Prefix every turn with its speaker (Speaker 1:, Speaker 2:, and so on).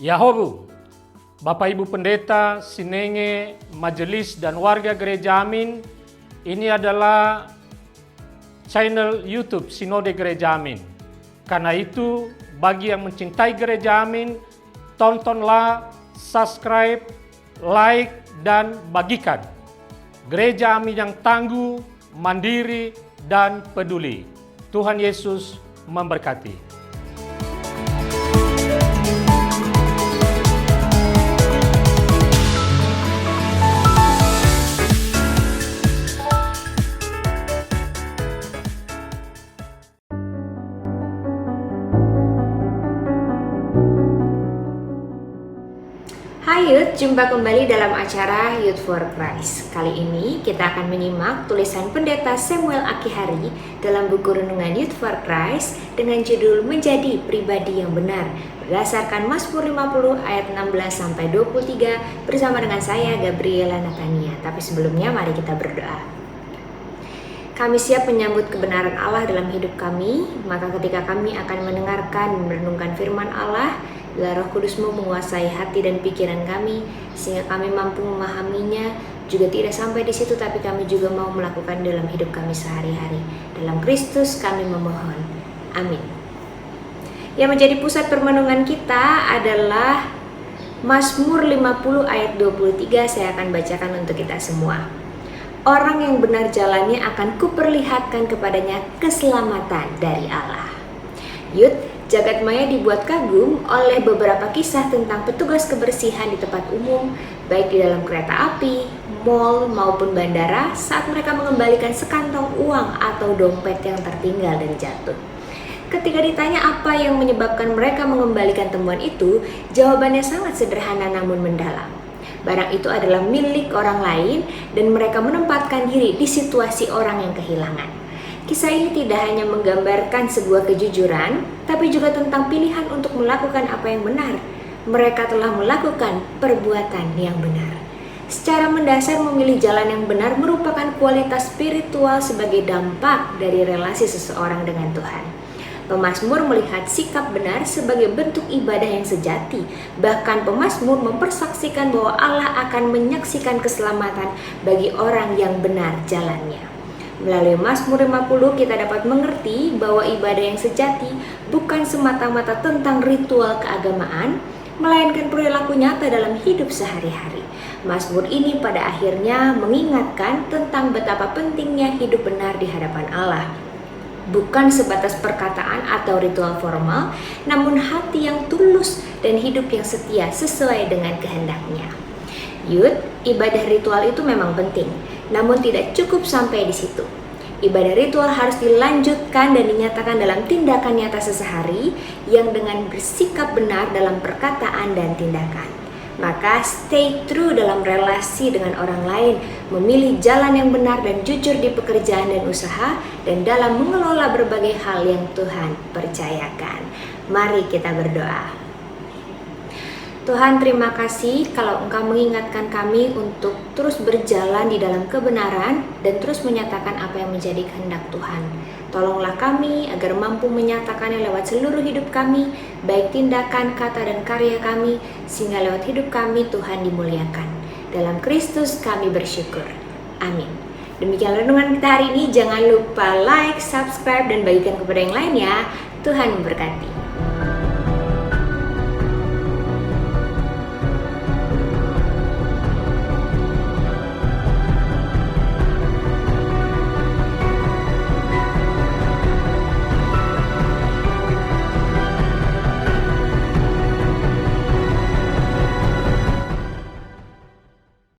Speaker 1: Yahobu, Bapak Ibu Pendeta, Sinenge, Majelis dan warga Gereja Amin, ini adalah channel YouTube Sinode Gereja Amin. Karena itu, bagi yang mencintai Gereja Amin, tontonlah, subscribe, like, dan bagikan. Gereja Amin yang tangguh, mandiri, dan peduli. Tuhan Yesus memberkati.
Speaker 2: Hai Youth, jumpa kembali dalam acara Youth for Christ. Kali ini kita akan menyimak tulisan Pendeta Samuel Akihari dalam buku renungan Youth for Christ dengan judul Menjadi Pribadi yang Benar berdasarkan Mazmur 50 ayat 16-23 bersama dengan saya Gabriela Natania. Tapi sebelumnya mari kita berdoa. Kami siap menyambut kebenaran Allah dalam hidup kami, maka ketika kami akan mendengarkan dan merenungkan firman Allah, bila Roh Kudus-Mu menguasai hati dan pikiran kami, sehingga kami mampu memahaminya, juga tidak sampai di situ, tapi kami juga mau melakukan dalam hidup kami sehari-hari. Dalam Kristus kami memohon. Amin. Yang menjadi pusat permenungan kita adalah Mazmur 50 ayat 23, saya akan bacakan untuk kita semua. Orang yang benar jalannya akan kuperlihatkan kepadanya keselamatan dari Allah. Youth, jagat maya dibuat kagum oleh beberapa kisah tentang petugas kebersihan di tempat umum, baik di dalam kereta api, mal, maupun bandara saat mereka mengembalikan sekantong uang atau dompet yang tertinggal dan jatuh. Ketika ditanya apa yang menyebabkan mereka mengembalikan temuan itu, jawabannya sangat sederhana namun mendalam. Barang itu adalah milik orang lain dan mereka menempatkan diri di situasi orang yang kehilangan. Kisah ini tidak hanya menggambarkan sebuah kejujuran, tapi juga tentang pilihan untuk melakukan apa yang benar. Mereka telah melakukan perbuatan yang benar. Secara mendasar, memilih jalan yang benar merupakan kualitas spiritual sebagai dampak dari relasi seseorang dengan Tuhan. Pemazmur melihat sikap benar sebagai bentuk ibadah yang sejati. Bahkan pemazmur mempersaksikan bahwa Allah akan menyaksikan keselamatan bagi orang yang benar jalannya. Melalui Mazmur 50 kita dapat mengerti bahwa ibadah yang sejati bukan semata-mata tentang ritual keagamaan, melainkan perilaku nyata dalam hidup sehari-hari. Mazmur ini pada akhirnya mengingatkan tentang betapa pentingnya hidup benar di hadapan Allah. Bukan sebatas perkataan atau ritual formal, namun hati yang tulus dan hidup yang setia sesuai dengan kehendaknya. Youth, ibadah ritual itu memang penting, namun tidak cukup sampai di situ. Ibadah ritual harus dilanjutkan dan dinyatakan dalam tindakan nyata sehari yang dengan bersikap benar dalam perkataan dan tindakan. Maka stay true dalam relasi dengan orang lain, memilih jalan yang benar dan jujur di pekerjaan dan usaha, dan dalam mengelola berbagai hal yang Tuhan percayakan. Mari kita berdoa. Tuhan, terima kasih kalau Engkau mengingatkan kami untuk terus berjalan di dalam kebenaran dan terus menyatakan apa yang menjadi kehendak Tuhan. Tolonglah kami agar mampu menyatakannya lewat seluruh hidup kami, baik tindakan, kata, dan karya kami, sehingga lewat hidup kami Tuhan dimuliakan. Dalam Kristus kami bersyukur. Amin. Demikian renungan kita hari ini. Jangan lupa like, subscribe, dan bagikan kepada yang lain ya. Tuhan memberkati.